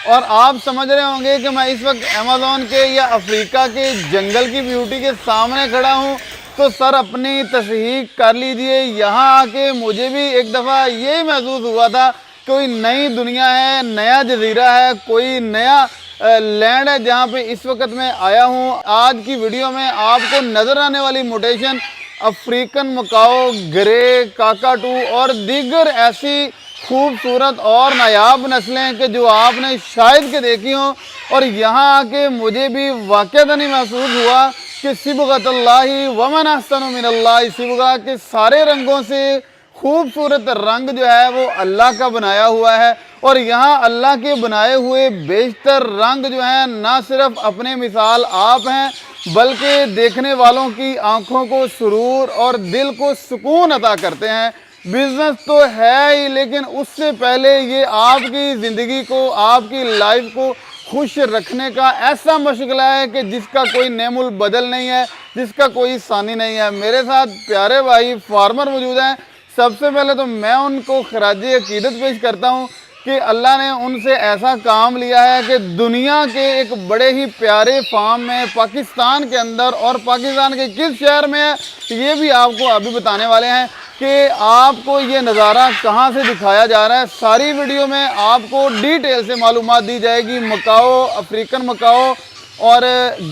और आप समझ रहे होंगे कि मैं इस वक्त अमेज़ॉन के या अफ्रीका के जंगल की ब्यूटी के सामने खड़ा हूँ। तो सर अपनी तस्हीक कर लीजिए, यहाँ आके मुझे भी एक दफ़ा यही महसूस हुआ था कोई नई दुनिया है, नया जजीरा है, कोई नया लैंड है जहाँ पे इस वक्त मैं आया हूँ। आज की वीडियो में आपको नज़र आने वाली म्यूटेशन अफ्रीकन मकाओ, ग्रे, काकाटू और दीगर ऐसी खूबसूरत और नायाब नस्लें कि जो आपने शायद के देखी हों। और यहाँ आके मुझे भी वाक़तन महसूस हुआ कि सिबगतल्लाहि वमन अहसनु मिनल्लाहि सिबगा के सारे रंगों से खूबसूरत रंग जो है वो अल्लाह का बनाया हुआ है। और यहाँ अल्लाह के बनाए हुए बेशतर रंग जो हैं ना सिर्फ अपने मिसाल आप हैं, बल्कि देखने वालों की आंखों को सुरूर और दिल को सुकून अता करते हैं। बिजनेस तो है ही, लेकिन उससे पहले ये आपकी ज़िंदगी को, आपकी लाइफ को खुश रखने का ऐसा मशगला है कि जिसका कोई नेमुल बदल नहीं है, जिसका कोई सानी नहीं है। मेरे साथ प्यारे भाई फार्मर मौजूद हैं। सबसे पहले तो मैं उनको खराज अकीदत पेश करता हूँ कि अल्लाह ने उनसे ऐसा काम लिया है कि दुनिया के एक बड़े ही प्यारे फार्म में पाकिस्तान के अंदर, और पाकिस्तान के किस शहर में है ये भी आपको अभी बताने वाले हैं कि आपको ये नज़ारा कहाँ से दिखाया जा रहा है। सारी वीडियो में आपको डिटेल से मालूमात दी जाएगी मकाओ, अफ्रीकन मकाओ और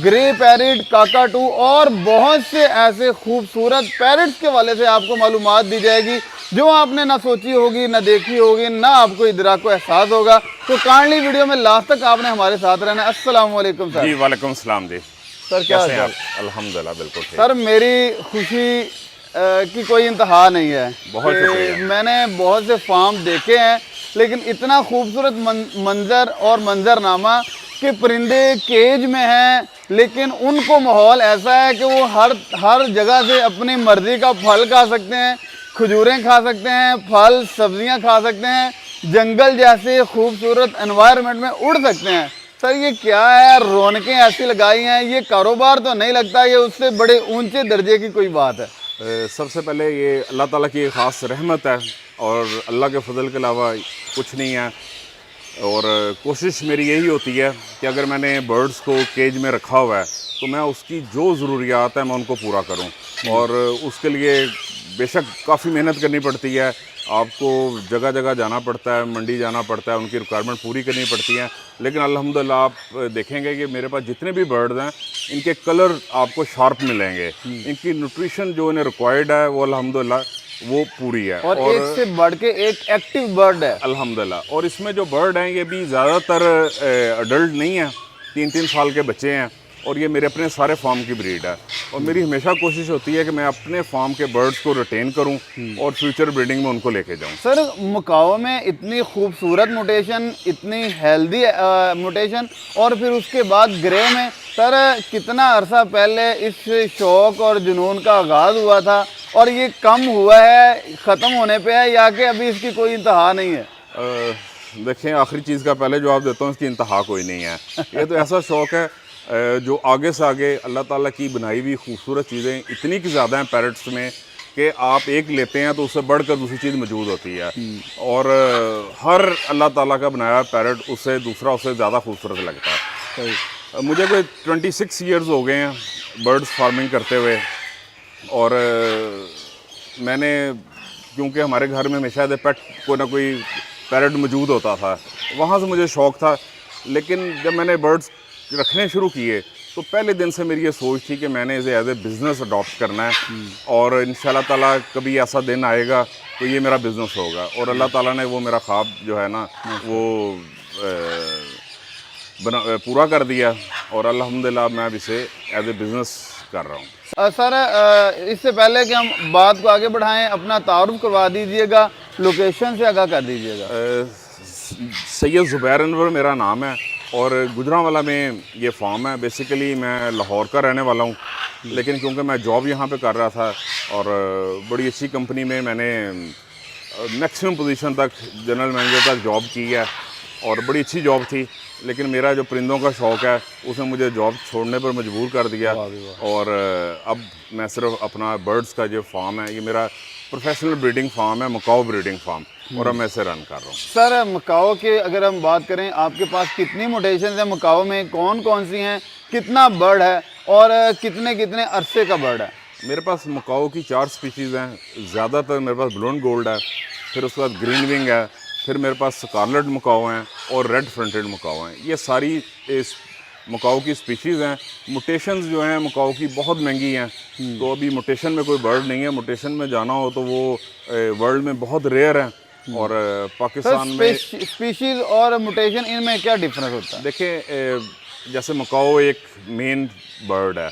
ग्रे पैरेट, काकाटू और बहुत से ऐसे खूबसूरत पैरेट्स के वाले से आपको मालूमात दी जाएगी जो आपने ना सोची होगी, ना देखी होगी, ना आपको इधर को एहसास होगा। तो काइंडली वीडियो में लास्ट तक आपने हमारे साथ रहना है। अस्सलाम वालेकुम सर। जी वालेकुम सलाम जी। सर क्या हाल चाल? अल्हम्दुलिल्लाह बिल्कुल ठीक। सर मेरी खुशी की कोई इंतहा नहीं है। बहुत शुक्रिया। मैंने बहुत से फार्म देखे हैं, लेकिन इतना खूबसूरत मंजर और मंजरनामा कि परिंदे केज में हैं, लेकिन उनको माहौल ऐसा है कि वो हर जगह से अपनी मर्ज़ी का फल खा सकते हैं, खजूरें खा सकते हैं, फल सब्जियां खा सकते हैं, जंगल जैसे खूबसूरत एनवायरनमेंट में उड़ सकते हैं। सर ये क्या है, रौनकें ऐसी लगाई हैं, ये कारोबार तो नहीं लगता ये उससे बड़े ऊंचे दर्जे की कोई बात है। सबसे पहले ये अल्लाह ताला की ख़ास रहमत है और अल्लाह के फजल के अलावा कुछ नहीं है। और कोशिश मेरी यही होती है कि अगर मैंने बर्ड्स को केज में रखा हुआ है तो मैं उसकी जो ज़रूरियात है मैं उनको पूरा करूं। और उसके लिए बेशक काफ़ी मेहनत करनी पड़ती है, आपको जगह जगह जाना पड़ता है, मंडी जाना पड़ता है, उनकी रिक्वायरमेंट पूरी करनी पड़ती हैं। लेकिन अल्हम्दुलिल्लाह आप देखेंगे कि मेरे पास जितने भी बर्ड्स हैं इनके कलर आपको शार्प मिलेंगे, इनकी न्यूट्रिशन जो इन्हें रिक्वायर्ड है वो अल्हम्दुलिल्लाह वो पूरी है। और एक से बढ़ के एक एक्टिव बर्ड है अल्हम्दुलिल्लाह। और इसमें जो बर्ड हैं ये भी ज़्यादातर अडल्ट नहीं है, 3-3 साल के बच्चे हैं और ये मेरे अपने सारे फार्म की ब्रीड है। और मेरी हमेशा कोशिश होती है कि मैं अपने फार्म के बर्ड्स को रिटेन करूं और फ्यूचर ब्रीडिंग में उनको लेके जाऊं। सर मकाओ में इतनी खूबसूरत म्यूटेशन, इतनी हेल्दी म्यूटेशन, और फिर उसके बाद ग्रे में सर कितना अरसा पहले इस शौक़ और जुनून का आगाज़ हुआ था और ये कम हुआ है, ख़त्म होने पे है, या कि अभी इसकी कोई इंतहा नहीं है? देखें आखिरी चीज़ का पहले जवाब देता हूँ, इसकी इंतहा कोई नहीं है। ये तो ऐसा शौक़ है जो आगे से आगे अल्लाह ताला की बनाई हुई खूबसूरत चीज़ें इतनी की ज़्यादा हैं पैरट्स में कि आप एक लेते हैं तो उससे बढ़कर दूसरी चीज़ मौजूद होती है। और हर अल्लाह ताला का बनाया पैरट उससे दूसरा उससे ज़्यादा खूबसूरत लगता है। मुझे कोई 26 ईयर्स हो गए हैं बर्ड्स फार्मिंग करते हुए। और मैंने, क्योंकि हमारे घर में हमेशा पेट कोई ना कोई पैरट मौजूद होता था, वहाँ से मुझे शौक़ था। लेकिन जब मैंने बर्ड्स रखने शुरू किए तो पहले दिन से मेरी ये सोच थी कि मैंने इसे एज ए बिज़नेस अडॉप्ट करना है और इंशाल्लाह ताला कभी ऐसा दिन आएगा तो ये मेरा बिज़नेस होगा। और अल्लाह ताला ने वो मेरा ख्वाब जो है ना वो पूरा कर दिया और अल्हम्दुलिल्लाह मैं अब इसे एज ए बिज़नेस कर रहा हूँ। सर इससे पहले कि हम बात को आगे बढ़ाएं, अपना तारुफ करवा दीजिएगा, लोकेशन से आगाह कर दीजिएगा। सैयद ज़ुबैर अनवर मेरा नाम है और गुजरांवाला में ये फार्म है। बेसिकली मैं लाहौर का रहने वाला हूँ, लेकिन क्योंकि मैं जॉब यहाँ पे कर रहा था और बड़ी अच्छी कंपनी में मैंने मैक्सिमम पोजीशन तक, जनरल मैनेजर तक जॉब की है और बड़ी अच्छी जॉब थी। लेकिन मेरा जो परिंदों का शौक़ है उसने मुझे जॉब छोड़ने पर मजबूर कर दिया और अब मैं सिर्फ अपना बर्ड्स का जो फार्म है ये मेरा प्रोफेशनल ब्रीडिंग फार्म है, मकाओ ब्रीडिंग फार्म, और मैं इसे रन कर रहा हूँ। सर मकाओ के अगर हम बात करें, आपके पास कितनी म्यूटेशन है मकाओ में, कौन कौन सी हैं, कितना बर्ड है और कितने कितने अरसे का बर्ड है? मेरे पास मकाओ की 4 स्पीशीज़ हैं। ज़्यादातर मेरे पास ब्लोन गोल्ड है, फिर उसके बाद ग्रीन विंग है, फिर मेरे पास स्कारलेट मकाओ हैं और रेड फ्रंटेड मकाओ हैं। ये सारी इस मकाओ की स्पीशीज़ हैं। म्यूटेशंस जो हैं मकाओ की बहुत महंगी हैं, तो अभी म्यूटेशन में कोई बर्ड नहीं है। म्यूटेशन में जाना हो तो वो वर्ल्ड में बहुत रेयर है, और पाकिस्तान में स्पीशीज और म्यूटेशन इनमें क्या डिफरेंस होता है? देखें, जैसे मकाओ एक मेन बर्ड है,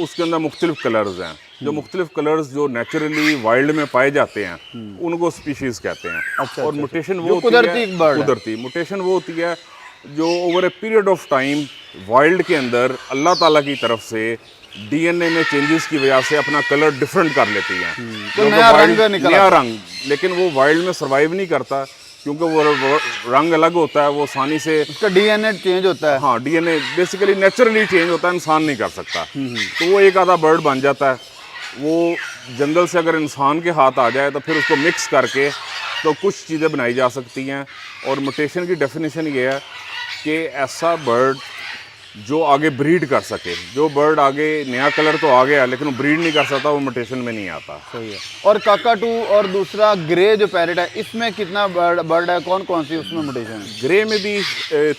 उसके अंदर मुख्तलिफ कलर्स हैं। जो मुख्तलिफ कलर्स जो नेचुरली वाइल्ड में पाए जाते हैं उनको स्पीशीज कहते हैं। अच्छा, और म्यूटेशन जो वो होती कुदरती है, bird है। कुदरती म्यूटेशन वो होती है जो over a period of time wild के अंदर अल्लाह ताला की तरफ से डीएनए में चेंजेस की वजह से अपना कलर डिफरेंट कर लेती हैं। तो नया रंग निकल नया आता रंग, लेकिन वो वाइल्ड में सर्वाइव नहीं करता, क्योंकि वो रंग अलग होता है, वो आसानी से उसका डीएनए चेंज होता है। हाँ, डीएनए बेसिकली नेचुरली चेंज होता है, इंसान नहीं कर सकता। तो वो एक आधा बर्ड बन जाता है। वो जंगल से अगर इंसान के हाथ आ जाए तो फिर उसको मिक्स करके तो कुछ चीज़ें बनाई जा सकती हैं। और म्यूटेशन की डेफिनेशन ये है कि ऐसा बर्ड जो आगे ब्रीड कर सके। जो बर्ड आगे नया कलर तो आ गया लेकिन वो ब्रीड नहीं कर सकता, वो म्यूटेशन में नहीं आता। सही है। और काकाटू और दूसरा ग्रे जो पैरेट है, इसमें कितना बर्ड है, कौन कौन सी उसमें म्यूटेशन है? ग्रे में भी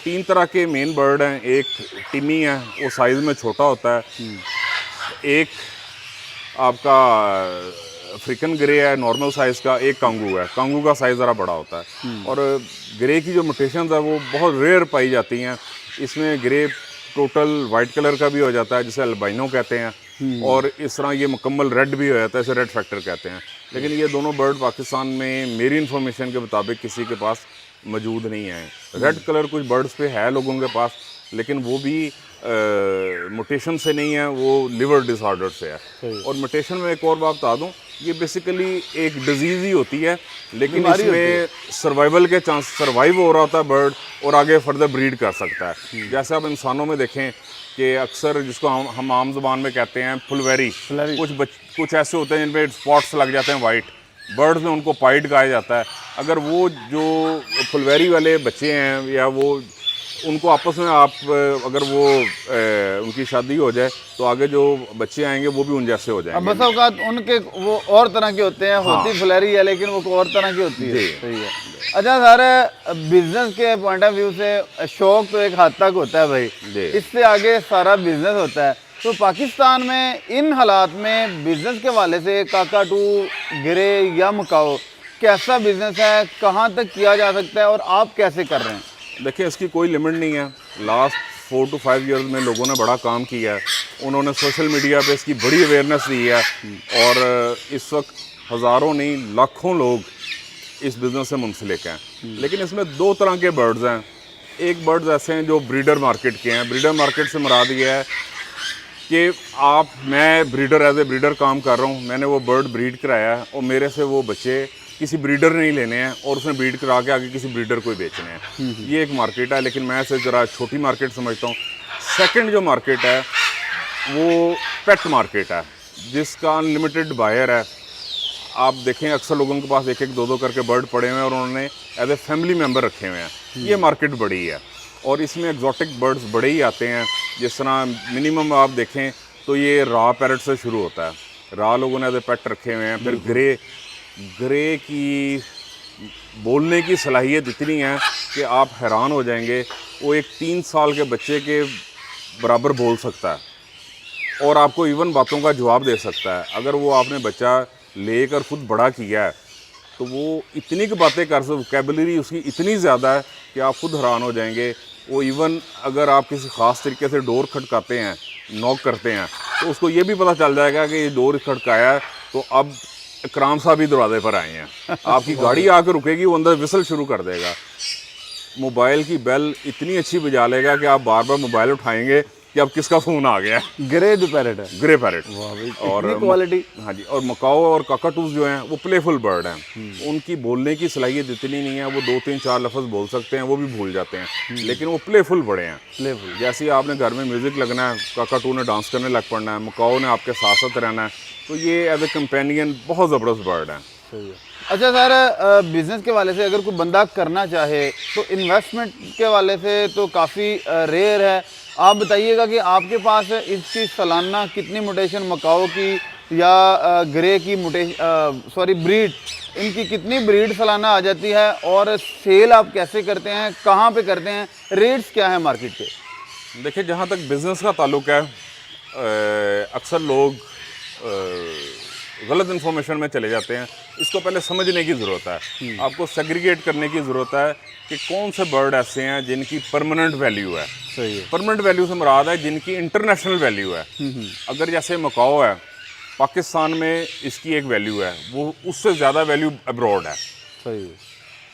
3 तरह के मेन बर्ड हैं। एक टिमी है, वो साइज़ में छोटा होता है। एक आपका अफ्रीकन ग्रे है, नॉर्मल साइज़ का। एक कांगू है, कांगू का साइज़ ज़रा बड़ा होता है। और ग्रे की जो म्यूटेशन है वो बहुत रेयर पाई जाती हैं। इसमें ग्रे टोटल वाइट कलर का भी हो जाता है, जिसे अल्बाइनो कहते हैं, और इस तरह ये मुकम्मल रेड भी हो जाता है, इसे रेड फैक्टर कहते हैं। लेकिन ये दोनों बर्ड पाकिस्तान में मेरी इन्फॉर्मेशन के मुताबिक किसी के पास मौजूद नहीं है। रेड कलर कुछ बर्ड्स पे है लोगों के पास, लेकिन वो भी म्यूटेशन से नहीं है, वो लिवर डिसऑर्डर से है। और म्यूटेशन में एक और बात बता दूं, ये बेसिकली एक डिजीज़ ही होती है, लेकिन इसमें सर्वाइवल के चांस, सर्वाइव हो रहा होता है बर्ड और आगे फर्दर ब्रीड कर सकता है। जैसे आप इंसानों में देखें कि अक्सर जिसको हम आम जुबान में कहते हैं फुलवेरी, कुछ ऐसे होते हैं जिनपे स्पॉट्स लग जाते हैं वाइट, बर्ड्स में उनको पाइड कहा जाता है। अगर वो जो फुलवेरी वाले बच्चे हैं या वो उनको आपस में आप अगर वो उनकी शादी हो जाए तो आगे जो बच्चे आएंगे वो भी उन जैसे हो जाएंगे। बस औकात उनके वो और तरह के होते हैं, होती फुलैरी है लेकिन वो और तरह की होती है। सही है। अच्छा सर, बिजनेस के पॉइंट ऑफ व्यू से शौक तो एक हद तक होता है भाई, इससे आगे सारा बिजनेस होता है। तो पाकिस्तान में इन हालात में बिजनेस के हवाले से काकाटू, ग्रे या मकाओ कैसा बिजनेस है, कहाँ तक किया जा सकता है और आप कैसे कर रहे हैं? देखिए, इसकी कोई लिमिट नहीं है। लास्ट 4 to 5 ईयर्स में लोगों ने बड़ा काम किया है। उन्होंने सोशल मीडिया पे इसकी बड़ी अवेयरनेस दी है, और इस वक्त हज़ारों नहीं लाखों लोग इस बिज़नेस से मुंसलिक हैं। लेकिन इसमें 2 तरह के बर्ड्स हैं। एक बर्ड्स ऐसे हैं जो ब्रीडर मार्केट के हैं। ब्रीडर मार्केट से मुराद ये है कि मैं ब्रीडर एज ए ब्रीडर काम कर रहा हूँ, मैंने वो बर्ड ब्रीड कराया है और मेरे से वो बच्चे किसी ब्रीडर नहीं लेने हैं और उसने ब्रीड करा के आगे किसी ब्रीडर को ही बेचने हैं। ये एक मार्केट है, लेकिन मैं इसे ज़रा छोटी मार्केट समझता हूँ। सेकंड जो मार्केट है वो पेट मार्केट है, जिसका अनलिमिटेड बायर है। आप देखें अक्सर लोगों के पास 1-1, 2-2 करके बर्ड पड़े हुए हैं और उन्होंने एज ए फैमिली मेम्बर रखे हुए हैं। ये मार्केट बड़ी है और इसमें एग्जॉटिक बर्ड्स बड़े ही आते हैं। जिस तरह मिनिमम आप देखें तो ये रा पैरट से शुरू होता है। रा लोगों ने एज ए पेट रखे हुए हैं। फिर ग्रे की बोलने की सलाहियत इतनी है कि आप हैरान हो जाएंगे। वो एक 3 साल के बच्चे के बराबर बोल सकता है और आपको इवन बातों का जवाब दे सकता है। अगर वो आपने बच्चा लेकर खुद बड़ा किया है तो वो इतनी की बातें कर सकते, वोकैबुलरी उसकी इतनी ज़्यादा है कि आप खुद हैरान हो जाएंगे। वो इवन अगर आप किसी ख़ास तरीके से डोर खटकाते हैं, नॉक करते हैं, तो उसको ये भी पता चल जाएगा कि ये डोर खटकाया है तो अब इकराम साहब ही दरवाजे पर आए हैं। आपकी गाड़ी आकर रुकेगी, वो अंदर विसल शुरू कर देगा। मोबाइल की बेल इतनी अच्छी बजा लेगा कि आप बार बार मोबाइल उठाएंगे कि अब किसका फ़ोन आ गया। ग्रे जो पैरेट है, ग्रे पैरेट और क्वालिटी। हाँ जी। और मकाओ और काकाटूज जो हैं वो प्लेफुल बर्ड हैं। उनकी बोलने की सलाहियत इतनी नहीं है, वो 2-3-4 लफ्ज़ बोल सकते हैं, वो भी भूल जाते हैं, लेकिन वो प्लेफुल बड़े हैं। प्लेफुल जैसे आपने घर में म्यूज़िक लगना है, काकाटू ने डांस करने लग पड़ना है, मकाओ ने आपके साथ साथ रहना है। तो ये एज ए कंपेनियन बहुत ज़बरदस्त बर्ड है। सही है। अच्छा सर, बिजनेस के वाले से अगर कोई बंदा करना चाहे तो इन्वेस्टमेंट के वाले से तो काफ़ी रेयर है। आप बताइएगा कि आपके पास इसकी सालाना कितनी मोटेशन मकाओ की या ग्रे की ब्रीड, इनकी कितनी ब्रीड सालाना आ जाती है और सेल आप कैसे करते हैं, कहाँ पे करते हैं, रेट्स क्या है मार्केट के? देखिए, जहाँ तक बिज़नेस का ताल्लुक है, अक्सर लोग गलत इन्फॉर्मेशन में चले जाते हैं। इसको पहले समझने की ज़रूरत है, आपको सेग्रीगेट करने की ज़रूरत है कि कौन से बर्ड ऐसे हैं जिनकी परमानेंट वैल्यू है। सही है। परमानेंट वैल्यू से मुराद है जिनकी इंटरनेशनल वैल्यू है। अगर जैसे मकाओ है, पाकिस्तान में इसकी एक वैल्यू है, वो उससे ज़्यादा वैल्यू अब्रॉड है। सही है।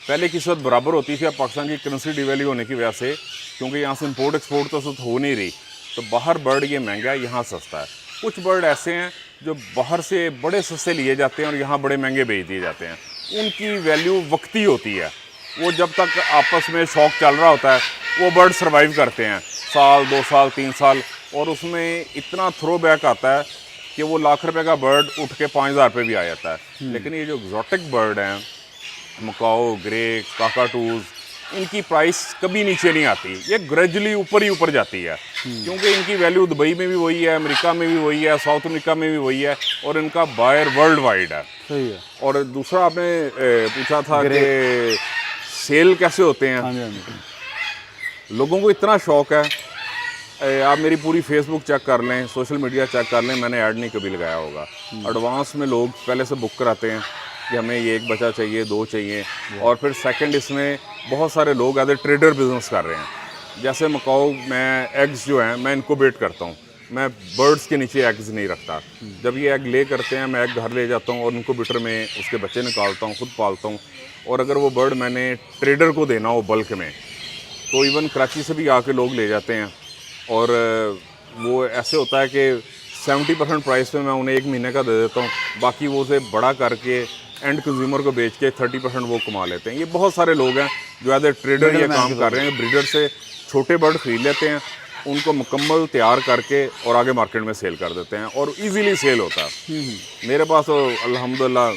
पहले की सूरत बराबर होती थी, अब पाकिस्तान की करेंसी डिवैल्यू होने की वजह से, क्योंकि यहाँ से इंपोर्ट एक्सपोर्ट तो सूरत हो नहीं रही, तो बाहर बर्ड ये महंगा है, यहाँ सस्ता है। कुछ बर्ड ऐसे हैं जो बाहर से बड़े सस्ते लिए जाते हैं और यहाँ बड़े महंगे बेच दिए जाते हैं। उनकी वैल्यू वक्ती होती है, वो जब तक आपस में शौक चल रहा होता है वो बर्ड सर्वाइव करते हैं साल, 2 साल, 3 साल, और उसमें इतना थ्रो बैक आता है कि वो लाख रुपए का बर्ड उठ के 5,000 रुपये भी आ जाता है। लेकिन ये जो एक्जॉटिक बर्ड हैं, मकाओ, ग्रे, काकाटूज, इनकी प्राइस कभी नीचे नहीं आती, ये ग्रेजुअली ऊपर ही ऊपर जाती है, क्योंकि इनकी वैल्यू दुबई में भी वही है, अमेरिका में भी वही है, साउथ अमेरिका में भी वही है, और इनका बायर वर्ल्ड वाइड है। सही है। और दूसरा आपने पूछा था कि सेल कैसे होते हैं। हाँ जी, हाँ जी। लोगों को इतना शौक है, आप मेरी पूरी फेसबुक चेक कर लें, सोशल मीडिया चेक कर लें, मैंने ऐड नहीं कभी लगाया होगा। एडवांस में लोग पहले से बुक कराते हैं कि हमें ये एक बच्चा चाहिए, 2 चाहिए, और फिर सेकंड इसमें बहुत सारे लोग एज ए ट्रेडर बिजनेस कर रहे हैं। जैसे मकाओ, मैं एग्स जो हैं मैं इनक्यूबेट करता हूँ, मैं बर्ड्स के नीचे एग्स नहीं रखता। जब ये एग ले करते हैं, मैं एग घर ले जाता हूँ और इनक्यूबेटर में उसके बच्चे निकालता हूँ, खुद पालता हूँ। और अगर वो बर्ड मैंने ट्रेडर को देना हो बल्क में, तो इवन कराची से भी आके लोग ले जाते हैं, और वो ऐसे होता है कि 70% प्राइस पे मैं उन्हें 1 महीने का दे देता हूँ, बाकी वो उसे बड़ा करके एंड कंज्यूमर को बेच के 30% वो कमा लेते हैं। ये बहुत सारे लोग हैं जो एज ए ट्रेडर ये काम कर रहे हैं, ब्रीडर से छोटे बर्ड खरीद लेते हैं, उनको मुकम्मल तैयार करके और आगे मार्केट में सेल कर देते हैं, और इजीली सेल होता है। मेरे पास तो अल्हम्दुलिल्लाह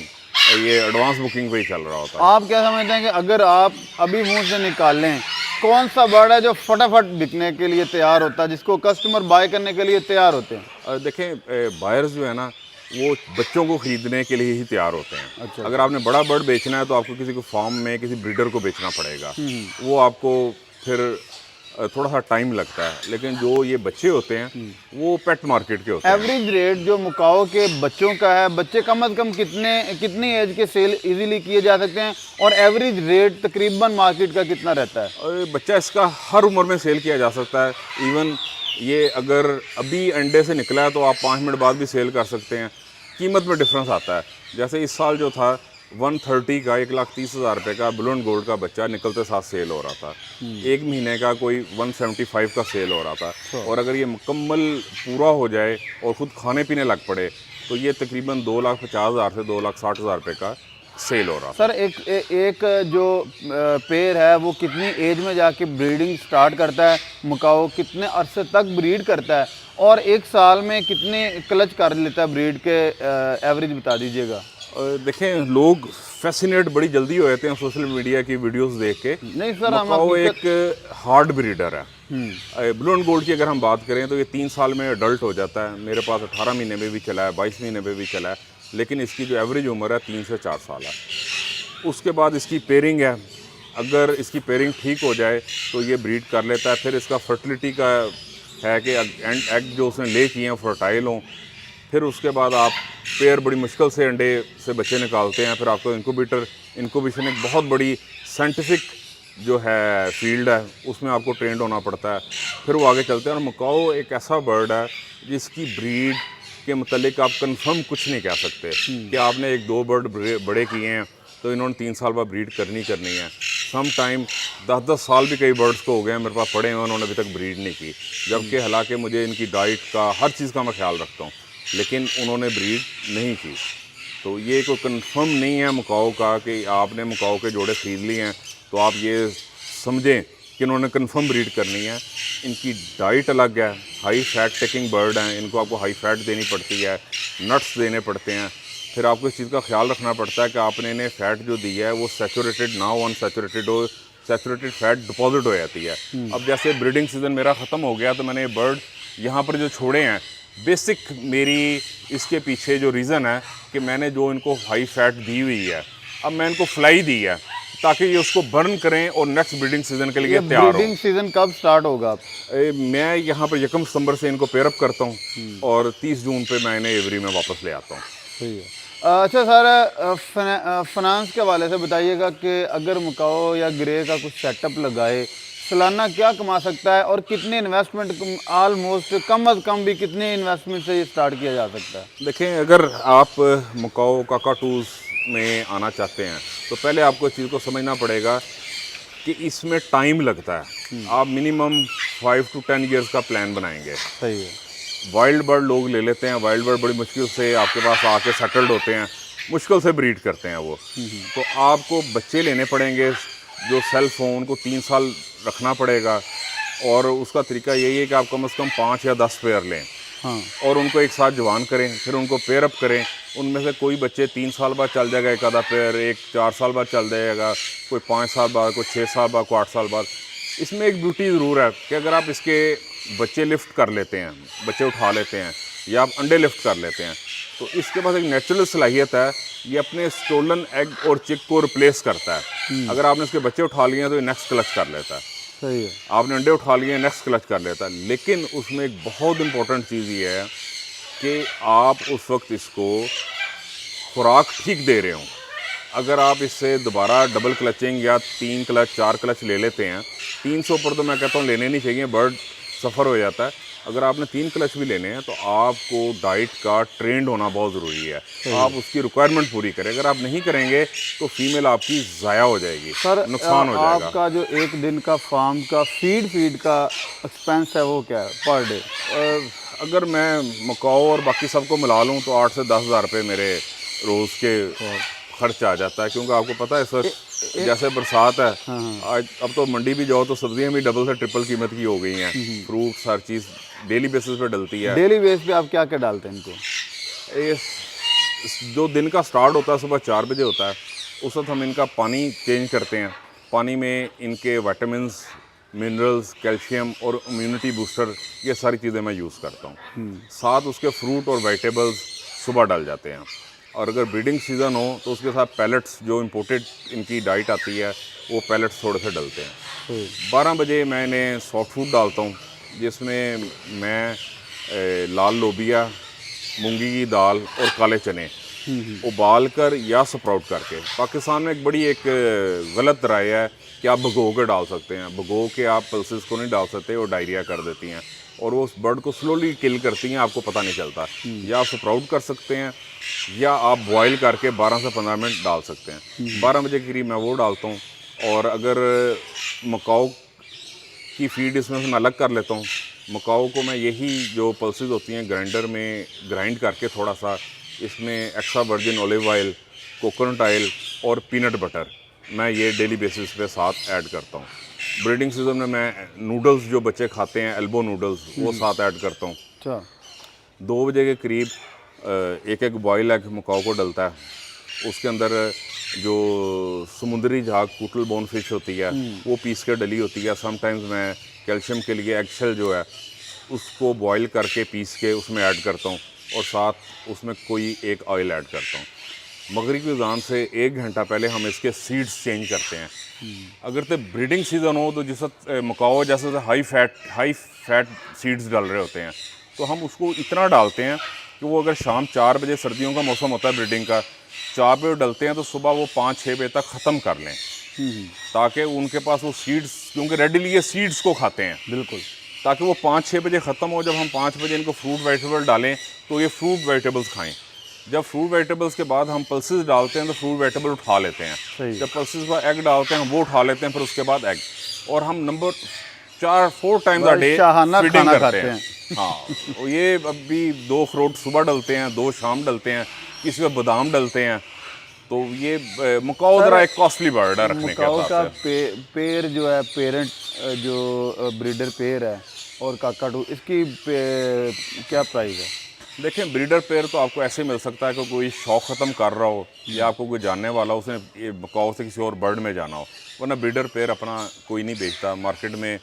ये एडवांस बुकिंग पे ही चल रहा होता है। आप क्या समझते हैं कि अगर आप अभी मुंह से निकाल लें, कौन सा बर्ड है जो फटाफट बिकने के लिए तैयार होता है, जिसको कस्टमर बाय करने के लिए तैयार होते हैं? देखें, बायर्स जो है ना, वो बच्चों को ख़रीदने के लिए ही तैयार होते हैं। अच्छा। अगर आपने बड़ा बर्ड बेचना है तो आपको किसी को फार्म में किसी ब्रीडर को बेचना पड़ेगा, वो आपको फिर थोड़ा सा टाइम लगता है। लेकिन जो ये बच्चे होते हैं वो पेट मार्केट के होते हैं। एवरेज रेट जो मकाओ के बच्चों का है, बच्चे कम से कम कितनी एज के सेल इजीली किए जा सकते हैं, और एवरेज रेट तकरीबन मार्केट का कितना रहता है? और बच्चा इसका हर उम्र में सेल किया जा सकता है। इवन ये अगर अभी अंडे से निकला है तो आप 5 मिनट बाद भी सेल कर सकते हैं। कीमत में डिफरेंस आता है। जैसे इस साल जो था 130 का 1,30,000 रुपये का ब्लू एंड गोल्ड का बच्चा निकलते साथ सेल हो रहा था। 1 महीने का कोई 175 का सेल हो रहा था। और अगर ये मुकम्मल पूरा हो जाए और ख़ुद खाने पीने लग पड़े तो ये तकरीबन 2,50,000 से 2,60,000 रुपये का सेल हो रहा था। सर, एक जो पेयर है वो कितनी एज में जाके ब्रीडिंग स्टार्ट करता है, मकाओ कितने अरसे तक ब्रीड करता है, और 1 साल में कितने क्लच कर लेता है ब्रीड के, एवरेज बता दीजिएगा। देखें, लोग फैसिनेट बड़ी जल्दी हो जाते हैं सोशल मीडिया की वीडियोस देख के। नहीं सर, मकाओ एक हार्ड ब्रीडर है। ब्लू एंड गोल्ड की अगर हम बात करें तो ये 3 साल में अडल्ट हो जाता है। मेरे पास 18 महीने में भी चला है, 22 महीने में भी चला है, लेकिन इसकी जो एवरेज उम्र है 3 से 4 साल है। उसके बाद इसकी पेयरिंग है, अगर इसकी पेयरिंग ठीक हो जाए तो ये ब्रीड कर लेता है। फिर इसका फर्टिलिटी का है कि एग जो उसने ले किए हैं फर्टाइल हों। फिर उसके बाद आप पेयर बड़ी मुश्किल से अंडे से बच्चे निकालते हैं। फिर आपको इंक्यूबेशन एक बहुत बड़ी साइंटिफिक जो है फील्ड है, उसमें आपको ट्रेंड होना पड़ता है। फिर वो आगे चलते हैं। और मकाओ एक ऐसा बर्ड है जिसकी ब्रीड के मतलब आप कंफर्म कुछ नहीं कह सकते कि आपने 1-2 बर्ड बड़े किए हैं तो इन्होंने 3 साल बाद ब्रीड करनी है। सम टाइम 10-10 साल भी कई बर्ड्स को हो गए हैं मेरे पास पड़े हैं, उन्होंने अभी तक ब्रीड नहीं की। जबकि हालांकि मुझे इनकी डाइट का हर चीज़ का मैं ख्याल रखता हूँ, लेकिन उन्होंने ब्रीड नहीं की। तो ये कोई कंफर्म नहीं है मकाओ का कि आपने मकाओ के जोड़े खरीद लिए हैं तो आप ये समझें कि इन्होंने कंफर्म ब्रीड करनी है। इनकी डाइट अलग है, हाई फैट टेकिंग बर्ड हैं, इनको आपको हाई फैट देनी पड़ती है, नट्स देने पड़ते हैं, फिर आपको इस चीज़ का ख्याल रखना पड़ता है कि आपने इन्हें फ़ैट जो दी है वो सैचुरेटेड ना हो, अनसैचुरेटेड हो, सैचुरेटेड फ़ैट डिपॉजिट हो जाती है। अब जैसे ब्रीडिंग सीज़न मेरा ख़त्म हो गया तो मैंने बर्ड यहाँ पर जो छोड़े हैं, बेसिक मेरी इसके पीछे जो रीज़न है कि मैंने जो इनको हाई फैट दी हुई है, अब मैं इनको फ्लाई दी है ताकि ये उसको बर्न करें और नेक्स्ट ब्रीडिंग सीज़न के लिए तैयार हो। ब्रीडिंग सीजन कब स्टार्ट होगा? मैं यहाँ पर 1 सितंबर से इनको पेयरअप करता हूँ और 30 जून पे मैं इन्हें एवरी में वापस ले आता हूँ। सही है। अच्छा सर, फाइनेंस के हवाले से बताइएगा कि अगर मकाओ या ग्रे का कुछ सेटअप लगाए, सालाना क्या कमा सकता है और कितने इन्वेस्टमेंट, ऑलमोस्ट कम अज़ कम भी कितने इन्वेस्टमेंट से ये स्टार्ट किया जा सकता है? देखें, अगर आप मकाओ काकाटूज़ में आना चाहते हैं तो पहले आपको इस चीज़ को समझना पड़ेगा कि इसमें टाइम लगता है। आप मिनिमम 5 to 10 ईयर्स का प्लान बनाएंगे। सही है। वाइल्ड बर्ड लोग ले लेते हैं, वाइल्ड बर्ड बड़ी मुश्किल से आपके पास आके सेटल्ड होते हैं, मुश्किल से ब्रीड करते हैं वो। तो आपको बच्चे लेने पड़ेंगे जो सेल्फ हों, उनको 3 साल रखना पड़ेगा और उसका तरीका यही है कि आप कम से कम 5 या 10 पेयर लें। हाँ। और उनको एक साथ जवान करें, फिर उनको पेयर अप करें। उनमें से कोई बच्चे 3 साल बाद चल जाएगा एक आधा पेयर, एक 4 साल बाद चल जाएगा, कोई 5 साल बाद, कोई 6 साल बाद, कोई 8 साल बाद। इसमें एक ब्यूटी ज़रूर है कि अगर आप इसके बच्चे लिफ्ट कर लेते हैं, बच्चे उठा लेते हैं या आप अंडे लिफ्ट कर लेते हैं, तो इसके पास एक नेचुरल सलाहियत है, ये अपने स्टोलन एग और चिक को रिप्लेस करता है। अगर आपने इसके बच्चे उठा लिए हैं तो ये नेक्स्ट क्लच कर लेता है। सही है। आपने अंडे उठा लिए, नेक्स्ट क्लच कर लेता है। लेकिन उसमें एक बहुत इंपॉर्टेंट चीज़ ये है कि आप उस वक्त इसको खुराक ठीक दे रहे हो। अगर आप इससे दोबारा डबल क्लचिंग या 3 क्लच 4 क्लच ले लेते हैं, 300 पर तो मैं कहता हूँ लेने नहीं चाहिए, बर्ड सफ़र हो जाता है। अगर आपने 3 क्लच भी लेने हैं तो आपको डाइट का ट्रेंड होना बहुत ज़रूरी है। आप उसकी रिक्वायरमेंट पूरी करें। अगर आप नहीं करेंगे तो फीमेल आपकी ज़ाया हो जाएगी, सर, नुकसान हो जाएगा। आपका जो एक दिन का फार्म का फीड का एक्सपेंस है वो क्या है पर डे? अगर मैं मकाओ और बाकी सबको मिला लूँ तो 8 से 10 हज़ार रुपये मेरे रोज़ के खर्च आ जाता है। क्योंकि आपको पता है सर, जैसे बरसात है, आज अब तो मंडी भी जाओ तो सब्जियां भी डबल से ट्रिपल कीमत की हो गई हैं। फ्रूट्स हर चीज़ डेली बेसिस पे डलती है। डेली बेस पे आप क्या क्या डालते हैं इनको? ये जो दिन का स्टार्ट होता है सुबह 4 बजे होता है, उस वक्त हम इनका पानी चेंज करते हैं। पानी में इनके विटामिन्स, मिनरल्स, कैल्शियम और इम्यूनिटी बूस्टर, ये सारी चीज़ें मैं यूज़ करता हूँ। साथ उसके फ्रूट और वेजिटेबल्स सुबह डाल जाते हैं। और अगर ब्रीडिंग सीज़न हो तो उसके साथ पैलेट्स, जो इम्पोर्टेड इनकी डाइट आती है, वो पैलेट्स थोड़े से डलते हैं। 12 बजे मैं इन्हें सॉफ्ट फूड डालता हूँ, जिसमें मैं लाल लोबिया, मूंगी की दाल और काले चने उबाल कर या स्प्राउट करके। पाकिस्तान में एक गलत राय है कि आप भगो के डाल सकते हैं। भगो के आप पल्सेस को नहीं डाल सकते, वो डायरिया कर देती हैं और वो उस बर्ड को स्लोली किल करती हैं, आपको पता नहीं चलता। या आप स्प्राउट कर सकते हैं या आप बॉयल करके 12 से 15 मिनट डाल सकते हैं। 12 बजे के करीब मैं वो डालता हूँ। और अगर मकाओ की फीड इसमें से मैं अलग कर लेता हूँ। मकाओ को मैं यही जो पल्सेस होती हैं ग्राइंडर में ग्राइंड करके थोड़ा सा इसमें extra virgin olive oil, coconut oil और पीनट बटर, मैं ये डेली बेसिस पे साथ ऐड करता हूँ। ब्रीडिंग सीज़न में मैं नूडल्स जो बच्चे खाते हैं, एल्बो नूडल्स, वो साथ ऐड करता हूँ। अच्छा। 2 बजे के करीब एक बॉयल एग मकाओ को डलता है। उसके अंदर जो समुद्री झाग कूटल बोन फिश होती है वो पीस के डली होती है। समटाइम्स मैं कैल्शियम के लिए एगशेल जो है उसको बॉयल करके पीस के उसमें ऐड करता हूँ और साथ उसमें कोई एक ऑयल ऐड करता हूँ। मगरिब की अज़ान से 1 घंटा पहले हम इसके सीड्स चेंज करते हैं। अगर तो ब्रीडिंग सीज़न हो तो जिस मकाओ जैसे हाई फैट सीड्स डाल रहे होते हैं तो हम उसको इतना डालते हैं कि वो अगर शाम 4 बजे, सर्दियों का मौसम होता है ब्रीडिंग का, 4 बजे डलते हैं तो सुबह वो 5-6 बजे तक ख़त्म कर लें, ताकि उनके पास वो सीड्स, क्योंकि रेडिली ये सीड्स को खाते हैं, बिल्कुल, ताकि वो 5-6 बजे ख़त्म हो। जब हम 5 बजे इनको फ्रूट वेजिटेबल डालें तो ये फ्रूट वेजिटेबल्स खाएं। जब फ्रूट वेजिटेबल्स के बाद हम पल्सेस डालते हैं तो फ्रूट वेजिटेबल उठा लेते हैं। जब पल्सेस का एग डालते हैं वो उठा लेते हैं, फिर उसके बाद एग। और हम नंबर 4 टाइम्स आ डे फीडिंग करते हैं। हाँ, और ये अभी 2 अखरोट सुबह डलते हैं, 2 शाम डलते हैं, किसी में बादाम डलते हैं। तो ये मकाओ ज़रा एक कॉस्टली बर्ड है रखने के हिसाब से। पेयर जो है, पेरेंट जो ब्रीडर पेयर है और काकाटू, इसकी क्या प्राइस है? देखें ब्रीडर पेयर तो आपको ऐसे मिल सकता है कि कोई शौक ख़त्म कर रहा हो या आपको कोई जानने वाला उसने ये बकाव से किसी और बर्ड में जाना हो, वरना ब्रीडर पेयर अपना कोई नहीं बेचता। मार्केट में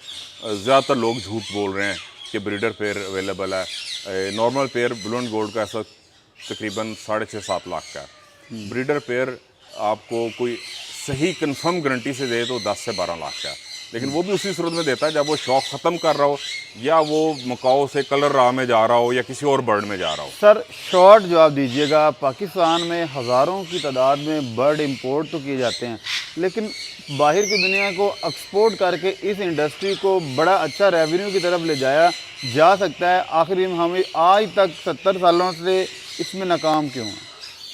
ज़्यादातर लोग झूठ बोल रहे हैं कि ब्रीडर पेयर अवेलेबल है। Normal pair blue and gold का ऐसा तकरीबन 6.5-7 लाख का है। ब्रीडर पेयर आपको कोई सही कंफर्म गारंटी से दे तो 10 से 12 लाख का, लेकिन वो भी उसी सूरत में देता है जब वो शौक ख़त्म कर रहा हो या वो मकाओ से कलर राह में जा रहा हो या किसी और बर्ड में जा रहा हो। सर शॉर्ट जवाब दीजिएगा, पाकिस्तान में हज़ारों की तादाद में बर्ड इंपोर्ट तो किए जाते हैं, लेकिन बाहर की दुनिया को एक्सपोर्ट करके इस इंडस्ट्री को बड़ा अच्छा रेवेन्यू की तरफ ले जाया जा सकता है। आखिर हमें आज तक 70 सालों से इसमें नाकाम क्यों हैं?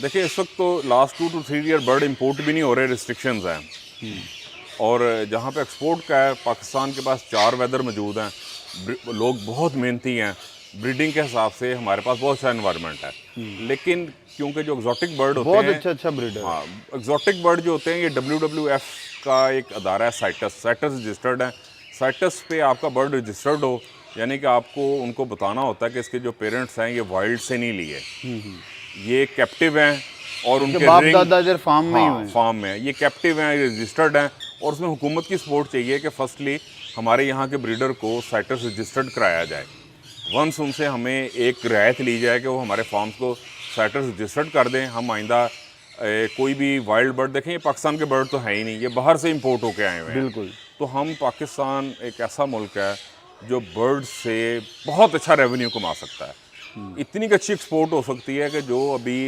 देखिए इस वक्त तो last 2 to 3 year bird import भी नहीं हो रहे, रिस्ट्रिक्शंस हैं। और जहाँ पे एक्सपोर्ट का है, पाकिस्तान के पास 4 वेदर मौजूद हैं, लोग बहुत मेहनती हैं, ब्रीडिंग के हिसाब से हमारे पास बहुत अच्छा एनवायरनमेंट है। लेकिन क्योंकि जो एक्जॉटिक बर्ड होते बहुत हैं, अच्छा ब्रीडर, हाँ एक्जॉटिक बर्ड जो होते हैं ये WWF का एक अदारा है, साइटस रजिस्टर्ड है। साइटस पे आपका बर्ड रजिस्टर्ड हो यानी कि आपको उनको बताना होता है कि इसके जो पेरेंट्स हैं ये वाइल्ड से नहीं लिए, ये कैप्टिव हैं और उनके बाप रिंग दादा इधर फार्म में ही हुए हैं। फार्म में ये कैप्टिव हैं, रजिस्टर्ड हैं और उसमें हुकूमत की सपोर्ट चाहिए कि फर्स्टली हमारे यहाँ के ब्रीडर को साइटस रजिस्टर्ड कराया जाए। वंस उनसे हमें एक रियायत ली जाए कि वो हमारे फार्म्स को साइटस रजिस्टर्ड कर दें। हम आइंदा कोई भी वाइल्ड बर्ड देखें, ये पाकिस्तान के बर्ड तो है ही नहीं, ये बाहर से इंपोर्ट होके आए हुए हैं। बिल्कुल। तो हम पाकिस्तान एक ऐसा मुल्क है जो बर्ड से बहुत अच्छा रेवेन्यू कमा सकता है। इतनी अच्छी एक्सपोर्ट हो सकती है कि जो अभी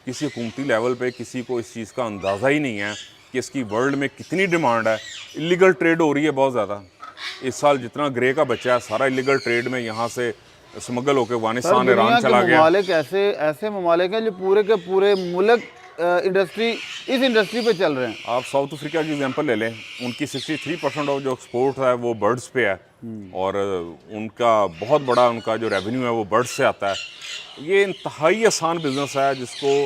किसी हुकूमती लेवल पे किसी को इस चीज़ का अंदाज़ा ही नहीं है कि इसकी वर्ल्ड में कितनी डिमांड है। इलीगल ट्रेड हो रही है बहुत ज़्यादा। इस साल जितना ग्रे का बच्चा है सारा इलीगल ट्रेड में यहाँ से स्मगल होकर अफगानिस्तान, ईरान चला गया। ममालिक ऐसे ममालिक हैं जो पूरे के पूरे मुल्क इस इंडस्ट्री पे चल रहे हैं। आप साउथ अफ्रीका की एग्जांपल ले लें, उनकी 63% ऑफ जो एक्सपोर्ट है वो बर्ड्स पे है और उनका बहुत बड़ा उनका जो रेवेन्यू है वो बर्ड्स से आता है। ये इंतहाई आसान बिजनेस है जिसको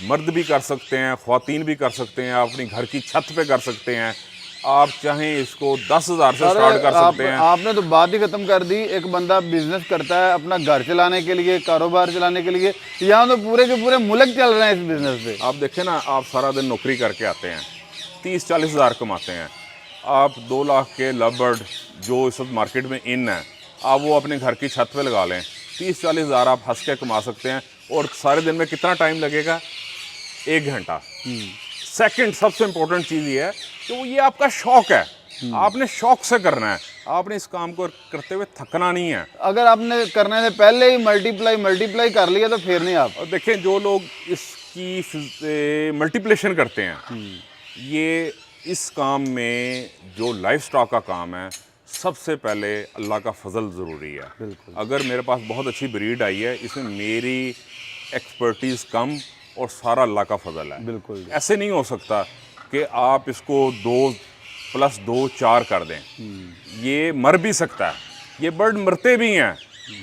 मर्द भी कर सकते हैं, ख्वातीन भी कर सकते हैं, आप अपनी घर की छत पे कर सकते हैं। आप चाहें इसको 10,000 से स्टार्ट कर सकते हैं। आपने तो बात ही खत्म कर दी। एक बंदा बिजनेस करता है अपना घर चलाने के लिए, कारोबार चलाने के लिए, यहाँ तो पूरे के पूरे मुल्क चल रहे हैं इस बिजनेस पे। आप देखें ना, आप सारा दिन नौकरी करके आते हैं, 30-40 हज़ार कमाते हैं। आप 2 लाख के लव बर्ड जो इस वक्त मार्केट में इन है, आप वो अपने घर की छत पे लगा लें, 30-40 हज़ार आप हंस के कमा सकते हैं। और सारे दिन में कितना टाइम लगेगा? 1 घंटा। सेकंड सबसे इंपॉर्टेंट चीज़ ये है कि वो ये आपका शौक है, आपने शौक से करना है, आपने इस काम को करते हुए थकना नहीं है। अगर आपने करने से पहले ही मल्टीप्लाई कर लिया तो फिर नहीं आप। और देखें जो लोग इसकी मल्टीप्लेशन करते हैं, ये इस काम में जो लाइफ स्टॉक का काम है, सबसे पहले अल्लाह का फजल ज़रूरी है। बिल्कुल। अगर मेरे पास बहुत अच्छी ब्रीड आई है, इसमें मेरी एक्सपर्टीज़ कम और सारा अल्लाह का फजल है। बिल्कुल। ऐसे नहीं हो सकता कि आप इसको 2+2 4 कर दें। ये मर भी सकता है, ये बर्ड मरते भी हैं।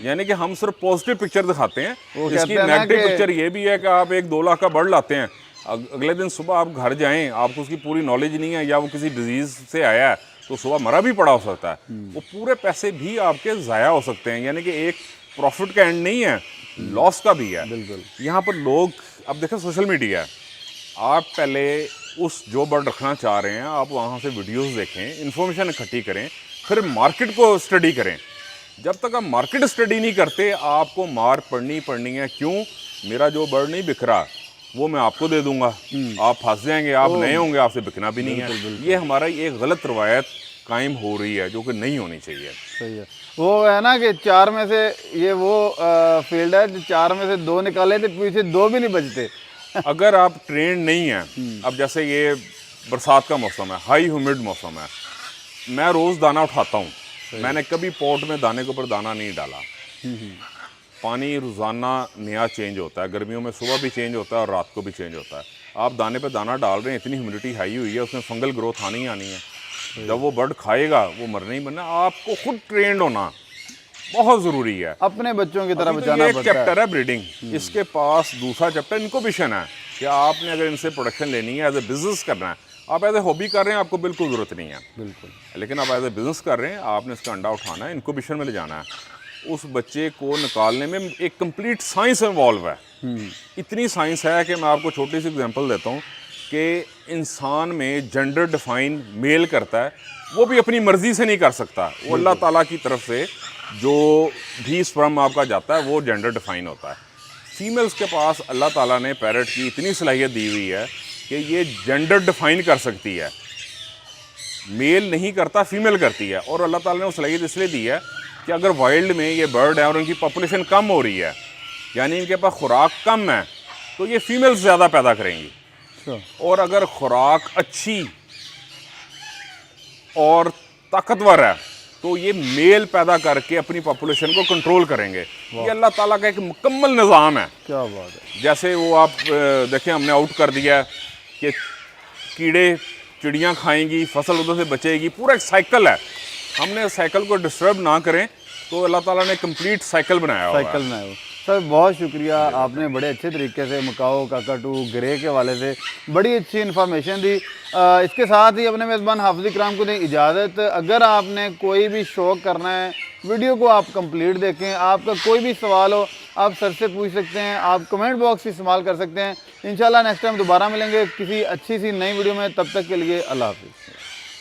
यानी कि हम सिर्फ पॉजिटिव पिक्चर दिखाते हैं, इसकी नेगेटिव पिक्चर ये भी है कि आप एक 2 लाख का बर्ड लाते हैं, अगले दिन सुबह आप घर जाएं, आपको उसकी पूरी नॉलेज नहीं है या वो किसी डिजीज़ से आया है तो सुबह मरा भी पड़ा हो सकता है। वो पूरे पैसे भी आपके ज़ाया हो सकते हैं। यानी कि एक प्रॉफिट का एंड नहीं है, लॉस का भी है। बिल्कुल। यहाँ पर लोग, अब देखें सोशल मीडिया, आप पहले उस जो बर्ड रखना चाह रहे हैं आप वहाँ से वीडियोस देखें, इन्फॉर्मेशन इकट्ठी करें, फिर मार्केट को स्टडी करें। जब तक आप मार्केट स्टडी नहीं करते आपको मार पड़नी है। क्यों? मेरा जो बर्ड नहीं बिक रहा वो मैं आपको दे दूंगा, आप फंस जाएंगे, आप नए होंगे, आपसे बिकना भी नहीं है। ये हमारा एक गलत रवायत कायम हो रही है जो कि नहीं होनी चाहिए। सही है। वो है ना कि 4 में से ये वो फील्ड है जो 4 में से 2 निकाले थे, पीछे 2 भी नहीं बचते। अगर आप ट्रेंड नहीं हैं, अब जैसे ये बरसात का मौसम है, हाई ह्यूमिड मौसम है, मैं रोज़ दाना उठाता हूँ, मैंने कभी पॉट में दाने के ऊपर दाना नहीं डाला। पानी रोज़ाना नया चेंज होता है, गर्मियों में सुबह भी चेंज होता है और रात को भी चेंज होता है। आप दाने पे दाना डाल रहे हैं, इतनी ह्यूमिडिटी हाई हुई है, उसमें फंगल ग्रोथ आनी ही आनी है। जब वो बर्ड खाएगा वो मरना ही मरना। आपको खुद ट्रेंड होना बहुत ज़रूरी है। अपने बच्चों की तरह तो बचाना ये पड़ता है। चैप्टर है ब्रीडिंग, इसके पास दूसरा चैप्टर इनक्यूबेशन है कि आपने अगर इनसे प्रोडक्शन लेनी है, एज ए बिजनेस करना है। आप एज ए हॉबी कर रहे हैं, आपको बिल्कुल ज़रूरत नहीं है, बिल्कुल। लेकिन आप एज ए बिजनेस कर रहे हैं, आपने इसका अंडा उठाना है, इनक्यूबेशन में ले जाना है। उस बच्चे को निकालने में एक कंप्लीट साइंस इन्वॉल्व है। इतनी साइंस है कि मैं आपको छोटी सी एग्जांपल देता हूँ कि इंसान में जेंडर डिफाइन मेल करता है, वो भी अपनी मर्ज़ी से नहीं कर सकता, वो अल्लाह ताला की तरफ से जो भी स्पर्म आपका जाता है वो जेंडर डिफाइन होता है। फीमेल्स के पास अल्लाह ताला ने पैरट की इतनी सलाहियत दी हुई है कि ये जेंडर डिफाइन कर सकती है, मेल नहीं करता फीमेल करती है। और अल्लाह ताला ने वो सलाहियत इसलिए दी है कि अगर वाइल्ड में ये बर्ड है और उनकी पॉपुलेशन कम हो रही है, यानी इनके पास खुराक कम है, तो ये फीमेल्स ज़्यादा पैदा करेंगी। और अगर खुराक अच्छी और ताकतवर है तो ये मेल पैदा करके अपनी पॉपुलेशन को कंट्रोल करेंगे। ये अल्लाह ताला का एक मुकम्मल निज़ाम है। क्या बात है। जैसे वो आप देखें, हमने आउट कर दिया है कि कीड़े चिड़ियाँ खाएंगी, फसल उधर से बचेगी, पूरा एक साइकिल है। हमने साइकिल को डिस्टर्ब ना करें तो अल्लाह ताला ने कंप्लीट साइकिल बनाया हुआ है। साइकिल में आए हो सर, बहुत शुक्रिया, आपने बड़े अच्छे तरीके से मकाओ, काकाटू, ग्रे के वाले से बड़ी अच्छी इन्फॉर्मेशन दी। इसके साथ ही अपने मेज़बान हाफिज़ इकराम को दें इजाज़त। अगर आपने कोई भी शौक़ करना है, वीडियो को आप कंप्लीट देखें, आपका कोई भी सवाल हो आप सर से पूछ सकते हैं, आप कमेंट बॉक्स इस्तेमाल कर सकते हैं। इंशाल्लाह नेक्स्ट टाइम दोबारा मिलेंगे किसी अच्छी सी नई वीडियो में, तब तक के लिए अल्लाह हाफिज़।